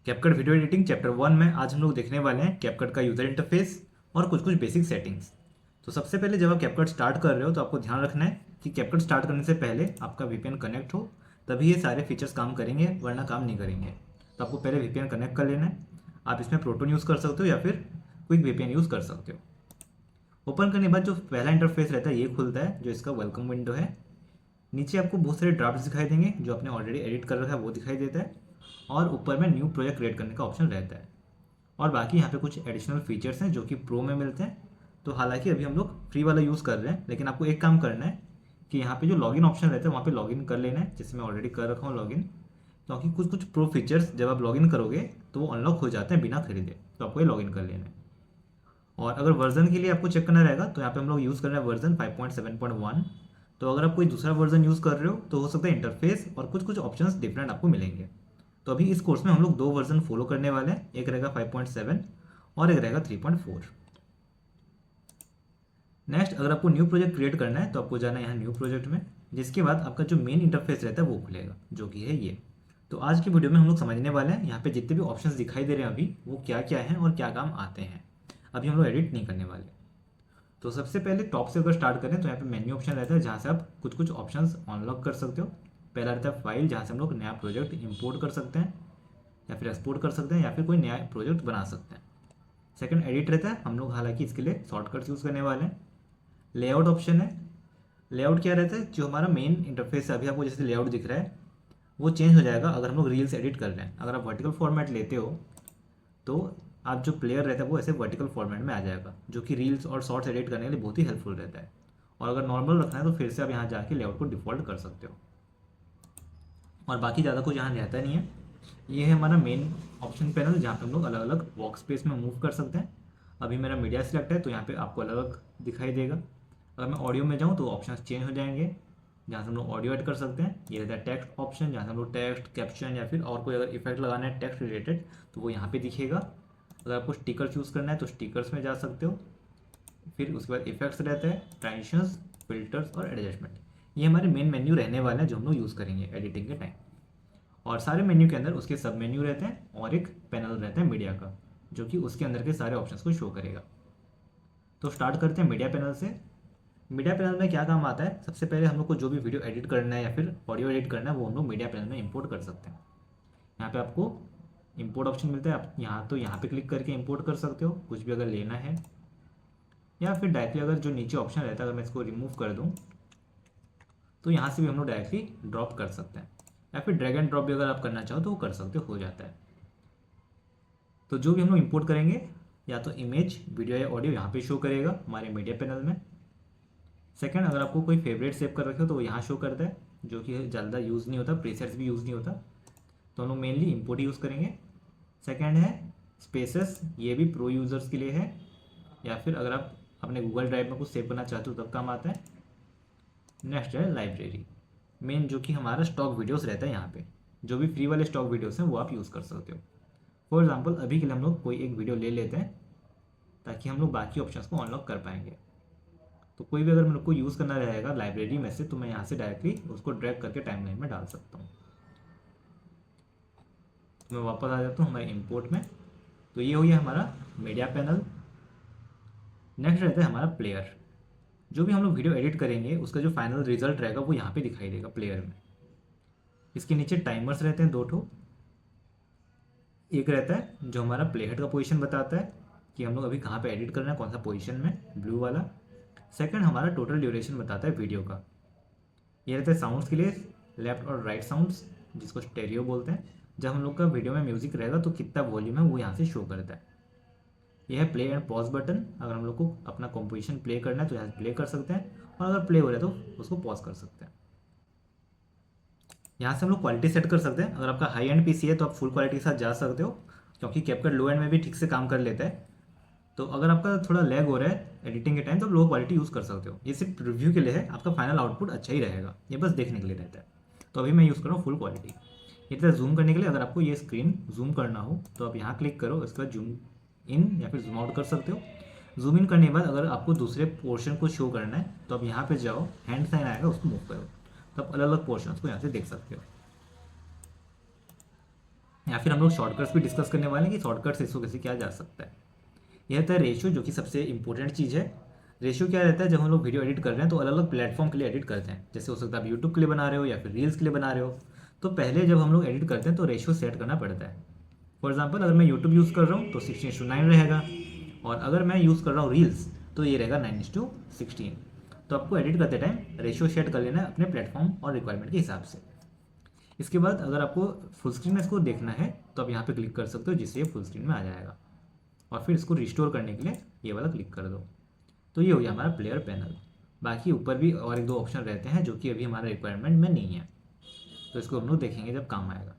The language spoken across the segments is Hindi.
कैपकट वीडियो एडिटिंग चैप्टर 1 में आज हम लोग देखने वाले हैं कैपकट का यूज़र इंटरफेस और कुछ कुछ बेसिक सेटिंग्स। तो सबसे पहले जब आप कैपकट स्टार्ट कर रहे हो तो आपको ध्यान रखना है कि कैपकट स्टार्ट करने से पहले आपका वीपीएन कनेक्ट हो, तभी ये सारे फीचर्स काम करेंगे, वरना काम नहीं करेंगे। तो आपको पहले वीपीएन कनेक्ट कर लेना है। आप इसमें प्रोटोन यूज़ कर सकते हो या फिर क्विक वीपीएन यूज़ कर सकते हो। ओपन करने के बाद जो पहला इंटरफेस रहता है ये खुलता है, जो इसका वेलकम विंडो है। नीचे आपको बहुत सारे ड्राफ्ट्स दिखाई देंगे, जो आपने ऑलरेडी एडिट कर रखा है वो दिखाई देता है, और ऊपर में न्यू प्रोजेक्ट क्रिएट करने का ऑप्शन रहता है। और बाकी यहाँ पे कुछ एडिशनल फीचर्स हैं जो कि प्रो में मिलते हैं। तो हालांकि अभी हम लोग फ्री वाला यूज़ कर रहे हैं, लेकिन आपको एक काम करना है कि यहाँ पे जो लॉगिन ऑप्शन रहता है वहाँ पे लॉगिन कर लेना है, जिससे मैं ऑलरेडी कर रखा हूँ लॉगिन। क्योंकि कुछ कुछ प्रो फीचर्स जब आप लॉगिन करोगे तो वो अनलॉक हो जाते हैं बिना खरीदे, तो आपको ये लॉगिन कर लेना है। और अगर वर्जन के लिए आपको चेक करना रहेगा तो यहाँ पे हम लोग यूज़ कर रहे हैं वर्जन 5.7.1। तो अगर आप कोई दूसरा वर्जन यूज़ कर रहे हो तो हो सकता है इंटरफेस और कुछ कुछ ऑप्शंस डिफरेंट आपको मिलेंगे। तो अभी इस कोर्स में हम लोग दो वर्जन फॉलो करने वाले हैं, एक रहेगा 5.7 और एक रहेगा 3.4। नेक्स्ट, अगर आपको न्यू प्रोजेक्ट क्रिएट करना है तो आपको जाना है यहाँ न्यू प्रोजेक्ट में, जिसके बाद आपका जो मेन इंटरफेस रहता है वो खुलेगा, जो कि है ये। तो आज की वीडियो में हम लोग समझने वाले हैं यहाँ पे जितने भी ऑप्शंस दिखाई दे रहे हैं अभी वो क्या क्या हैं और क्या काम आते हैं। अभी हम लोग एडिट नहीं करने वाले। तो सबसे पहले टॉप से अगर स्टार्ट करें तो यहाँ पे मेन्यू ऑप्शन रहता है, जहाँ से आप कुछ कुछ ऑप्शंस अनलॉक कर सकते हो। पहला रहता है फाइल, जहाँ से हम लोग नया प्रोजेक्ट इंपोर्ट कर सकते हैं या फिर एक्सपोर्ट कर सकते हैं या फिर कोई नया प्रोजेक्ट बना सकते हैं। सेकंड एडिट रहता है, हम लोग हालांकि इसके लिए शॉर्टकट्स यूज़ करने वाले हैं। लेआउट ऑप्शन है। लेआउट क्या रहता है, जो हमारा मेन इंटरफेस है अभी आपको जैसे लेआउट दिख रहा है वो चेंज हो जाएगा अगर हम लोग रील्स एडिट कर रहे हैं। अगर आप वर्टिकल फॉर्मेट लेते हो तो आप जो प्लेयर रहता है वो ऐसे वर्टिकल फॉर्मेट में आ जाएगा, जो कि रील्स और शॉर्ट्स एडिट करने के लिए बहुत ही हेल्पफुल रहता है। और अगर नॉर्मल रखना है तो फिर से आप यहाँ जाके लेआउट को डिफ़ॉल्ट कर सकते हो। और बाकी ज़्यादा कुछ यहाँ रहता नहीं है। ये है हमारा मेन ऑप्शन पैनल, जहाँ पे हम लोग अलग अलग वर्क स्पेस में मूव कर सकते हैं। अभी मेरा मीडिया सिलेक्ट है तो यहाँ पे आपको अलग अलग दिखाई देगा। अगर मैं ऑडियो में जाऊँ तो ऑप्शन चेंज हो जाएंगे, जहाँ से हम लोग ऑडियो ऐड कर सकते हैं। ये रहता है टेक्स्ट ऑप्शन, जहाँ से हम लोग टेक्स्ट, कैप्शन या फिर और कोई अगर इफेक्ट लगाना है टेक्स्ट रिलेटेड तो वो यहाँ पे दिखेगा। अगर आपको स्टिकर्स यूज़ करना है तो स्टिकर्स में जा सकते हो। फिर उसके बाद इफेक्ट्स रहते हैं, ट्रांजिशंस, फिल्टर्स और एडजस्टमेंट। ये हमारे मेन मेन्यू रहने वाले हैं जो हम लोग यूज़ करेंगे एडिटिंग के टाइम। और सारे मेन्यू के अंदर उसके सब मेन्यू रहते हैं और एक पैनल रहता है मीडिया का, जो कि उसके अंदर के सारे ऑप्शंस को शो करेगा। तो स्टार्ट करते हैं मीडिया पैनल से। मीडिया पैनल में क्या काम आता है, सबसे पहले हम लोग को जो भी वीडियो एडिट करना है या फिर ऑडियो एडिट करना है वो हम लोग मीडिया पैनल में इंपोर्ट कर सकते हैं। यहाँ पे आपको इंपोर्ट ऑप्शन मिलता है, आप यहाँ पे क्लिक करके इंपोर्ट कर सकते हो कुछ भी अगर लेना है, या फिर डायरेक्टली अगर जो नीचे ऑप्शन रहता है अगर मैं इसको रिमूव कर दूँ तो यहाँ से भी हम लोग डायरेक्टली ड्रॉप कर सकते हैं, या फिर ड्रैग एंड ड्रॉप भी अगर आप करना चाहो तो वो कर सकते हो जाता है। तो जो भी हम लोग इंपोर्ट करेंगे या तो इमेज, वीडियो या ऑडियो यहाँ पे शो करेगा हमारे मीडिया पैनल में। सेकंड, अगर आपको कोई फेवरेट सेव कर रखे हो तो वो यहाँ शो करता है, जो कि ज़्यादा यूज़ नहीं होता, प्रीसेट्स भी यूज़ नहीं होता, तो हम लोग मेनली इंपोर्ट यूज़ करेंगे। सेकंड है स्पेसेस, ये भी प्रो यूज़र्स के लिए है, या फिर अगर आप अपने गूगल ड्राइव में कुछ सेव करना चाहते हो तब काम आता है। नेक्स्ट है लाइब्रेरी, मेन जो कि हमारा स्टॉक वीडियोस रहता है, यहाँ पे जो भी फ्री वाले स्टॉक वीडियोस हैं वो आप यूज़ कर सकते हो। फॉर एग्जांपल अभी के लिए हम लोग कोई एक वीडियो ले लेते हैं ताकि हम लोग बाकी ऑप्शंस को अनलॉक कर पाएंगे। तो कोई भी अगर मेरे को यूज़ करना रहेगा लाइब्रेरी में से तो मैं यहाँ से डायरेक्टली उसको ड्रैग करके टाइमलाइन में डाल सकता हूँ। तो मैं वापस आ जाता हूँ हमारे इंपोर्ट में। तो ये हो गया हमारा मीडिया पैनल। नेक्स्ट रहता है हमारा प्लेयर। जो भी हम लोग वीडियो एडिट करेंगे उसका जो फाइनल रिजल्ट रहेगा वो यहाँ पे दिखाई देगा प्लेयर में। इसके नीचे टाइमर्स रहते हैं दो ठो। एक रहता है जो हमारा प्ले हेड का पोजीशन बताता है कि हम लोग अभी कहाँ पे एडिट करना है, कौन सा पोजीशन में, ब्लू वाला। सेकंड हमारा टोटल ड्यूरेशन बताता है वीडियो का। ये रहता है साउंड्स के लिए, लेफ्ट और राइट साउंड्स, जिसको स्टेरियो बोलते हैं। जब हम लोग का वीडियो में म्यूजिक रहेगा तो कितना वॉल्यूम है वो यहाँ से शो करता है। यह है प्ले एंड पॉज बटन, अगर हम लोग को अपना कॉम्पोजिशन प्ले करना है तो यहाँ से प्ले कर सकते हैं, और अगर प्ले हो रहा है तो उसको पॉज कर सकते हैं। यहाँ से हम लोग क्वालिटी सेट कर सकते हैं। अगर आपका हाई एंड पीसी है तो आप फुल क्वालिटी के साथ जा सकते हो, क्योंकि कैपकट लो एंड में भी ठीक से काम कर लेता है। तो अगर आपका थोड़ा लैग हो रहा है एडिटिंग के टाइम तो आप लो क्वालिटी यूज़ कर सकते हो। ये सिर्फ रिव्यू के लिए है, आपका फाइनल आउटपुट अच्छा ही रहेगा, ये बस देखने के लिए रहता है। तो अभी मैं यूज़ कर रहा हूँ फुल क्वालिटी। ये तरह जूम करने के लिए अगर आपको ये स्क्रीन जूम करना हो तो आप यहाँ क्लिक करो, उसके बाद जूम इन या फिर जूम आउट कर सकते हो। जूम इन करने के बाद अगर आपको दूसरे पोर्शन को शो करना है तो आप यहाँ पे जाओ, हैंड साइन आएगा उसको मूव करो, तो आप अलग अलग पोर्शन को यहाँ से देख सकते हो। या फिर हम लोग शॉर्टकट्स भी डिस्कस करने वाले हैं कि शॉर्टकट्स इसको कैसे किया जा सकता है। यह रहता है रेशियो, जो कि सबसे इंपॉर्टेंट चीज़ है। रेशियो क्या रहता है, जब हम लोग वीडियो एडिट कर रहे हैं तो अलग अलग प्लेटफॉर्म के लिए एडिट करते हैं। जैसे हो सकता है आप यूट्यूब के लिए बना रहे हो या फिर रील्स के लिए बना रहे हो, तो पहले जब हम लोग एडिट करते हैं तो रेशियो सेट करना पड़ता है। फॉर एग्जाम्पल अगर मैं यूट्यूब यूज़ कर रहा हूँ तो 16:9 रहेगा, और अगर मैं यूज़ कर रहा हूँ रील्स तो ये रहेगा 9:16। तो आपको एडिट करते टाइम रेशियो सेट कर लेना है अपने प्लेटफॉर्म और रिक्वायरमेंट के हिसाब से। इसके बाद अगर आपको फुल स्क्रीन में इसको देखना है तो आप यहाँ पे क्लिक कर सकते हो, जिससे ये फुल स्क्रीन में आ जाएगा। और फिर इसको रिस्टोर करने के लिए ये वाला क्लिक कर दो। तो ये हो गया हमारा प्लेयर पैनल। बाकी ऊपर भी और एक दो ऑप्शन रहते हैं जो कि अभी हमारा रिक्वायरमेंट में नहीं है, तो इसको हम लोग देखेंगे जब काम आएगा।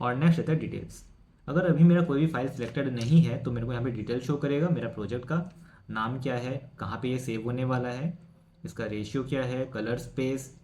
और नेक्स्ट रहता है डिटेल्स। अगर अभी मेरा कोई भी फाइल सिलेक्टेड नहीं है तो मेरे को यहाँ पे डिटेल शो करेगा। मेरा प्रोजेक्ट का नाम क्या है, कहाँ पे ये सेव होने वाला है, इसका रेशियो क्या है, कलर स्पेस,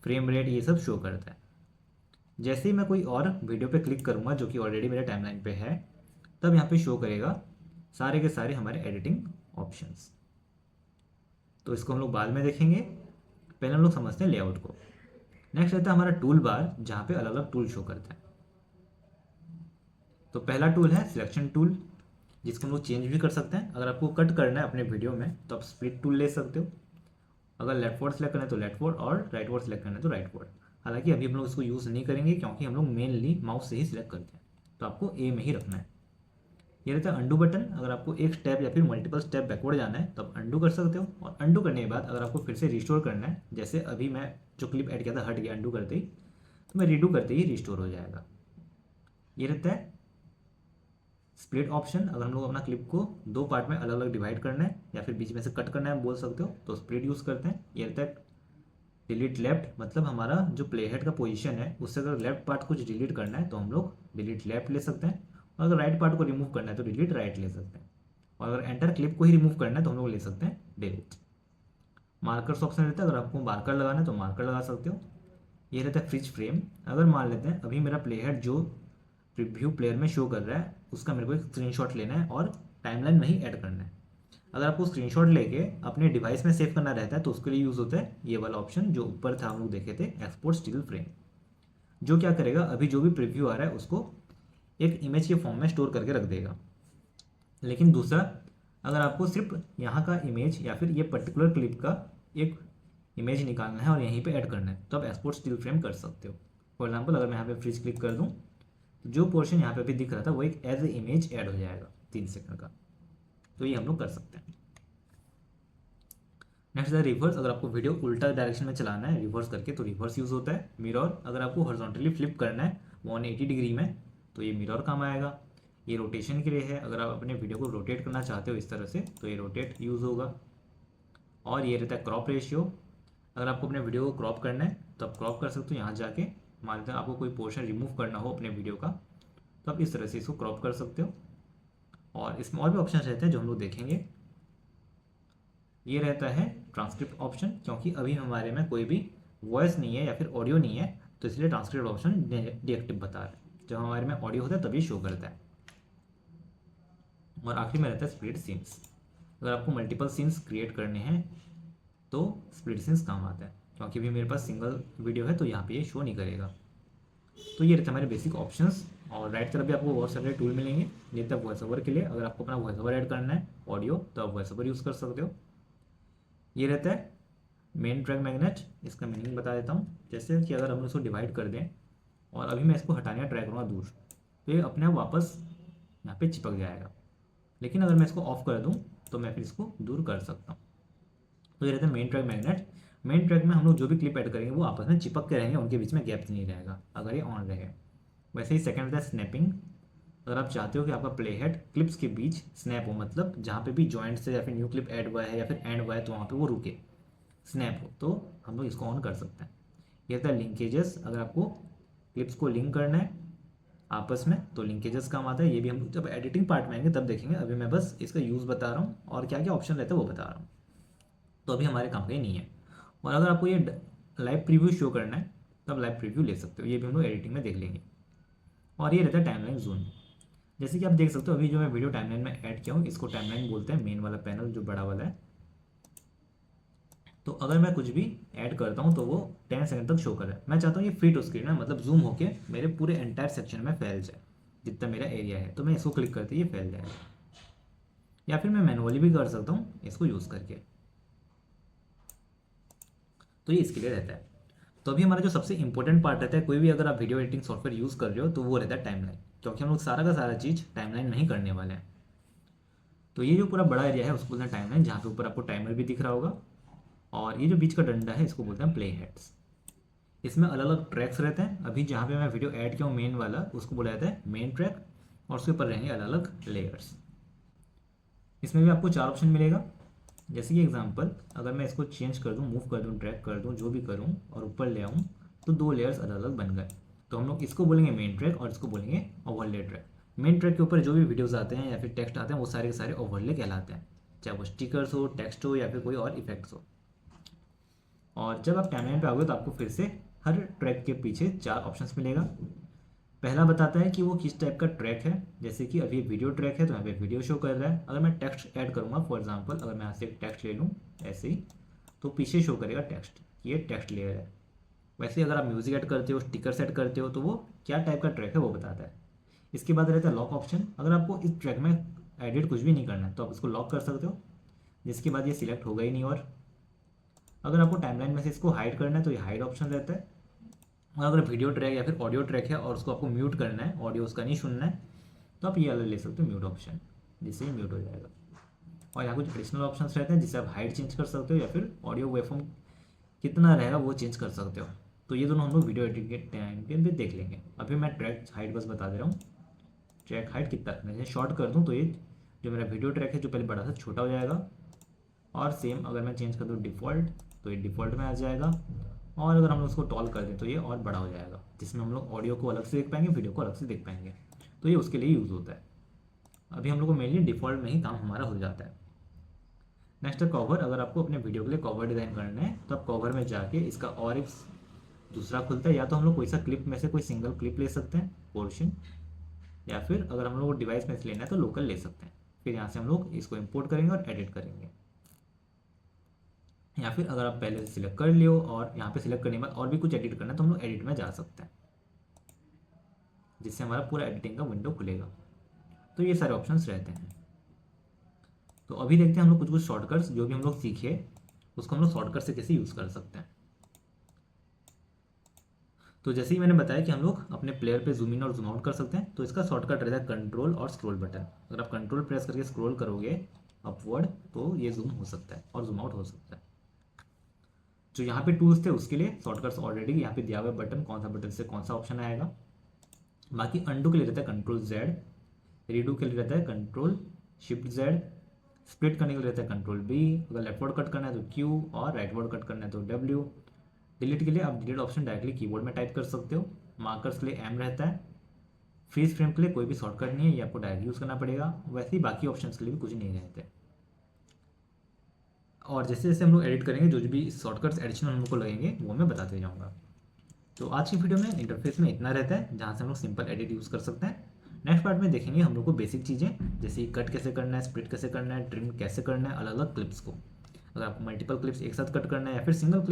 फ्रेम रेट, ये सब शो करता है। जैसे ही मैं कोई और वीडियो पे क्लिक करूँगा जो कि ऑलरेडी मेरे टाइमलाइन पे है, तब यहाँ पे शो करेगा सारे के सारे हमारे एडिटिंग ऑप्शंस। तो इसको हम लोग बाद में देखेंगे, पहले हम लोग समझते हैं लेआउट को। नेक्स्ट रहता है हमारा टूल बार, जहाँ पे अलग अलग टूल शो करता है। तो पहला टूल है सिलेक्शन टूल, जिसको हम लोग चेंज भी कर सकते हैं। अगर आपको कट करना है अपने वीडियो में तो आप स्प्लिट टूल ले सकते हो। अगर लेफ्ट वर्ड सेलेक्ट करना है तो लेफ्ट वर्ड, और राइट वर्ड सेलेक्ट करना है तो राइट वर्ड। हालांकि अभी हम लोग इसको यूज़ नहीं करेंगे क्योंकि हम लोग मेनली माउस से ही सिलेक्ट करते हैं, तो आपको ए में ही रखना है। ये रहता है अंडू बटन। अगर आपको एक स्टेप या फिर मल्टीपल स्टेप बैकवर्ड जाना है तो आप अंडू कर सकते हो, और अंडू करने के बाद अगर आपको फिर से रिस्टोर करना है, जैसे अभी मैं जो क्लिप ऐड किया था हट गया अंडू करते ही, तो मैं रीडू करते ही रिस्टोर हो जाएगा। ये रहता है स्प्लिट ऑप्शन। अगर हम लोग अपना क्लिप को दो पार्ट में अलग अलग डिवाइड करना है या फिर बीच में से कट करना है बोल सकते हो, तो स्प्लिट यूज़ करते हैं। ये रहता है डिलीट लेफ्ट, मतलब हमारा जो प्ले हेड का पोजीशन है उससे अगर लेफ्ट पार्ट कुछ डिलीट करना है तो हम लोग डिलीट लेफ्ट ले सकते हैं, और अगर राइट पार्ट को रिमूव करना है तो डिलीट राइट ले सकते हैं, और अगर एंटर क्लिप को ही रिमूव करना है तो हम लोग ले सकते हैं डिलीट। मार्कर्स ऑप्शन रहता है, अगर आपको मार्कर लगाना है तो मार्कर लगा सकते हो। ये रहता है फ्रीज फ्रेम। अगर मान लेते हैं अभी मेरा प्ले हेड जो प्रीव्यू प्लेयर में शो कर रहा है उसका मेरे को एक स्क्रीनशॉट लेना है और टाइमलाइन में ही ऐड करना है। अगर आपको स्क्रीनशॉट लेके अपने डिवाइस में सेव करना रहता है तो उसके लिए यूज़ होता है ये वाला ऑप्शन जो ऊपर था, हम लोग देखे थे, एक्सपोर्ट स्टिल फ्रेम। जो क्या करेगा, अभी जो भी प्रीव्यू आ रहा है उसको एक इमेज के फॉर्म में स्टोर करके रख देगा। लेकिन दूसरा, अगर आपको सिर्फ यहाँ का इमेज या फिर ये पर्टिकुलर क्लिप का एक इमेज निकालना है और यहीं पे ऐड करना है तो आप एक्सपोर्ट स्टिल फ्रेम कर सकते हो। फॉर एग्जांपल अगर मैं यहाँ पे फ्रीज क्लिक कर दूँ तो जो पोर्शन यहाँ पे भी दिख रहा था वो एक एज ए इमेज ऐड हो जाएगा 3 सेकंड का। तो ये हम लोग कर सकते हैं। नेक्स्ट है रिवर्स। अगर आपको वीडियो उल्टा डायरेक्शन में चलाना है रिवर्स करके तो रिवर्स यूज़ होता है। मिरर, अगर आपको हॉरिजॉन्टली फ्लिप करना है 180 डिग्री में तो ये मिरर काम आएगा। ये रोटेशन के लिए है, अगर आप अपने वीडियो को रोटेट करना चाहते हो इस तरह से तो ये रोटेट यूज़ होगा। और ये रहता है क्रॉप रेशियो। अगर आपको अपने वीडियो को क्रॉप करना है तो आप क्रॉप कर सकते हो। यहाँ जाके मान लेते हैं आपको कोई पोर्शन रिमूव करना हो अपने वीडियो का तो आप इस तरह से इसको क्रॉप कर सकते हो। और इसमें और भी ऑप्शन रहते हैं जो हम लोग देखेंगे। ये रहता है ट्रांसक्रिप्ट ऑप्शन, क्योंकि अभी हमारे में कोई भी वॉइस नहीं है या फिर ऑडियो नहीं है तो इसलिए ट्रांसक्रिप्ट ऑप्शन डीएक्टिव बता रहा है। जब हमारे में ऑडियो होता है तभी शो करता है। और आखिरी में रहता है स्प्लिट सीन्स। अगर आपको मल्टीपल सीन्स क्रिएट करने हैं तो स्प्लिट सीन्स काम आता है, क्योंकि अभी मेरे पास सिंगल वीडियो है तो यहाँ पे ये शो नहीं करेगा। तो ये रहते हैं हमारे बेसिक ऑप्शंस। और राइट तरफ भी आपको बहुत सारे टूल मिलेंगे। ये तक वॉइस ओवर के लिए, अगर आपको अपना वॉइस ओवर ऐड करना है ऑडियो तो आप वॉइस ओवर यूज़ कर सकते हो। ये रहता है मेन ट्रैक मैग्नेट। इसका मीनिंग बता देता हूँ। जैसे कि अगर हम इसको डिवाइड कर दें और अभी मैं इसको हटाने का ट्राई करूँगा दूर तो ये अपने आप वापस यहाँ पे चिपक जाएगा। लेकिन अगर मैं इसको ऑफ कर दूँ तो मैं फिर इसको दूर कर सकता हूँ। तो ये रहता है main track magnet. Main track में हम लोग जो भी क्लिप ऐड करेंगे वो आपस में चिपक के रहेंगे, उनके बीच में गैप नहीं रहेगा अगर ये ऑन रहे। वैसे ही सेकंड रहता है स्नैपिंग। अगर आप चाहते हो कि आपका प्ले हेड क्लिप्स के बीच स्नैप हो, मतलब जहाँ पे भी जॉइंट से या फिर न्यू क्लिप ऐड हुआ है या फिर एंड हुआ है तो वहाँ पे वो रुके, स्नैप हो, तो हम लोग इसको ऑन कर सकते हैं। ये रहता है लिंकेजेस। अगर आपको क्लिप्स को लिंक करना है आपस में तो लिंकेजेस काम आता है। ये भी हम जब एडिटिंग पार्ट में आएंगे तब देखेंगे। अभी मैं बस इसका यूज़ बता रहा हूँ और क्या क्या ऑप्शन रहता है वो बता रहा हूँ, तो अभी हमारे काम का ही नहीं है। और अगर आपको ये लाइव प्रीव्यू शो करना है तब लाइव प्रीव्यू ले सकते हो। ये भी हम लोग एडिटिंग में देख लेंगे। और ये रहता है टाइमलाइन जोन। जैसे कि आप देख सकते हो अभी जो मैं वीडियो टाइमलाइन में ऐड किया हूँ इसको टाइमलाइन बोलते हैं, मेन वाला पैनल जो बड़ा वाला है। तो अगर मैं कुछ भी ऐड करता हूँ तो वो 10 सेकंड तक शो कर रहा है। मैं चाहता हूँ ये फ्री टू स्क्रीन है, मतलब जूम होके मेरे पूरे एंटायर सेक्शन में फैल जाए जितना मेरा एरिया है। तो मैं इसको क्लिक करते ही ये फैल जाएगा, या फिर मैं मैनुअली भी कर सकता हूँ इसको यूज़ करके। तो ये इसके लिए रहता है। तो अभी हमारा जो सबसे इंपॉर्टेंट पार्ट रहता है, कोई भी अगर आप वीडियो एडिटिंग सॉफ्टवेयर यूज़ कर रहे हो तो वो रहता है टाइमलाइन, क्योंकि हम लोग सारा का सारा चीज़ टाइमलाइन में ही करने वाले हैं। तो ये जो पूरा बड़ा एरिया है उसको बोलते हैं टाइमलाइन, जहाँ पे ऊपर आपको टाइमर भी दिख रहा होगा, और ये जो बीच का डंडा है इसको बोलते हैं प्ले हेड्स। इसमें अलग अलग ट्रैक्स रहते हैं। अभी जहाँ पे मैं वीडियो ऐड किया हूँ मेन वाला, उसको बोला जाता है मेन ट्रैक, और उसके ऊपर रहेंगे अलग अलग लेयर्स। इसमें भी आपको 4 ऑप्शन मिलेगा। जैसे कि एग्जांपल, अगर मैं इसको चेंज कर दूँ, मूव कर दूँ, ड्रैग कर दूँ, जो भी करूँ और ऊपर ले आऊँ, तो 2 लेयर्स अलग अलग बन गए। तो हम लोग इसको बोलेंगे मेन ट्रैक और इसको बोलेंगे ओवरले ट्रैक। मेन ट्रैक के ऊपर जो भी वीडियोस आते हैं या फिर टेक्स्ट आते हैं वो सारे के सारे ओवरले कहलाते हैं, चाहे वो स्टिकर्स हो, टेक्स्ट हो, या फिर कोई और इफेक्ट्स हो। और जब आप टाइमलाइन पे आओगे तो आपको फिर से हर ट्रैक के पीछे 4 ऑप्शंस मिलेगा। पहला बताता है कि वो किस टाइप का ट्रैक है, जैसे कि अभी वीडियो ट्रैक है तो यहाँ पे वीडियो शो कर रहा है। अगर मैं टेक्स्ट ऐड करूँगा, फॉर एग्जांपल अगर मैं यहाँ से एक टेक्स्ट ले लूँ ऐसे ही, तो पीछे शो करेगा टेक्स्ट, ये टेक्स्ट लेयर है। वैसे ही अगर आप म्यूजिक ऐड करते हो, स्टिकर्स ऐड करते हो, तो वो क्या टाइप का ट्रैक है वो बताता है। इसके बाद रहता है लॉक ऑप्शन। अगर आपको इस ट्रैक में एडिट कुछ भी नहीं करना है तो आप इसको लॉक कर सकते हो, जिसके बाद ये सिलेक्ट होगा ही नहीं। और अगर आपको टाइमलाइन में से इसको हाइड करना है तो ये हाइड ऑप्शन रहता है। और अगर वीडियो ट्रैक या फिर ऑडियो ट्रैक है और उसको आपको म्यूट करना है, ऑडियो उसका नहीं सुनना है, तो आप ये अलग ले सकते हो म्यूट ऑप्शन, जिससे ये म्यूट हो जाएगा। और यहाँ कुछ एडिशनल ऑप्शंस रहते हैं जिससे आप हाइट चेंज कर सकते हो या फिर ऑडियो वेवफॉर्म कितना रहेगा वो चेंज कर सकते हो। तो ये दोनों हम लोग वीडियो एडिटिंग के टाइम पे भी देख लेंगे। अभी मैं ट्रैक हाइट बस बता दे रहा हूँ। ट्रैक हाइट कितना रखना है, शॉर्ट कर दूँ तो ये जो मेरा वीडियो ट्रैक है जो पहले बड़ा था छोटा हो जाएगा। और सेम अगर मैं चेंज कर दूँ डिफ़ॉल्ट, तो ये डिफ़ॉल्ट में आ जाएगा। और अगर हम लोग उसको टॉल कर दें तो ये और बड़ा हो जाएगा, जिसमें हम लोग ऑडियो को अलग से देख पाएंगे, वीडियो को अलग से देख पाएंगे। तो ये उसके लिए यूज़ होता है। अभी हम लोग को मेनली डिफ़ॉल्ट में ही काम हमारा हो जाता है। नेक्स्ट है कवर। अगर आपको अपने वीडियो के लिए कवर डिज़ाइन करना है तो आप कवर में जाके इसका और एक दूसरा खुलता है, या तो हम लोग कोई सा क्लिप में से कोई सिंगल क्लिप ले सकते हैं पोर्शन, या फिर अगर हम लोग को डिवाइस में से लेना है तो लोकल ले सकते हैं। फिर यहाँ से हम लोग इसको इम्पोर्ट करेंगे और एडिट करेंगे। या फिर अगर आप पहले से सिलेक्ट कर लियो और यहाँ पे सिलेक्ट करने के बाद और भी कुछ एडिट करना है तो हम लोग एडिट में जा सकते हैं, जिससे हमारा पूरा एडिटिंग का विंडो खुलेगा। तो ये सारे ऑप्शंस रहते हैं। तो अभी देखते हैं हम लोग कुछ शॉर्टकट्स जो भी हम लोग सीखे उसको हम लोग शॉर्टकट से कैसे यूज़ कर सकते हैं। तो जैसे ही मैंने बताया कि हम लोग अपने प्लेयर पे जूम इन और जूम आउट कर सकते हैं, तो इसका शॉर्टकट रहता है कंट्रोल और स्क्रॉल बटन। अगर आप कंट्रोल प्रेस करके स्क्रॉल करोगे अपवर्ड तो ये जूम हो सकता है और जूम आउट हो सकता है। जो यहाँ पे टूल्स थे उसके लिए शॉर्टकट्स ऑलरेडी यहाँ पे दिया हुआ है बटन, कौन सा बटन से कौन सा ऑप्शन आएगा। बाकी अंडू के लिए रहता है कंट्रोल जेड, रीडू के लिए रहता है कंट्रोल शिफ्ट जेड, स्प्लिट करने के लिए रहता है कंट्रोल बी, अगर लेफ्टवर्ड कट करना है तो क्यू और राइटवर्ड कट करना है तो डब्ल्यू। डिलीट के लिए आप डिलीट ऑप्शन डायरेक्टली कीबोर्ड में टाइप कर सकते हो। मार्कर्स के लिए एम रहता है। फ्रीज फ्रेम के लिए कोई भी शॉर्टकट नहीं है, ये आपको डायरेक्ट यूज़ करना पड़ेगा। वैसे ही बाकी ऑप्शंस के लिए भी कुछ नहीं रहते। और जैसे जैसे हम लोग एडिट करेंगे जो भी शॉर्टकट्स एडिशनल हम लोग को लगेंगे वो मैं बताते जाऊँगा। तो आज की वीडियो में इंटरफेस में इतना रहता है जहाँ से हम लोग सिंपल एडिट यूज़ कर सकते हैं। नेक्स्ट पार्ट में देखेंगे हम लोग को बेसिक चीज़ें, जैसे कट कैसे करना है, स्प्लिट कैसे करना है, ट्रिम कैसे करना है अलग अलग क्लिप्स को। अगर आपको मल्टीपल क्लिप्स एक साथ कट करना है या फिर सिंगल क्लिप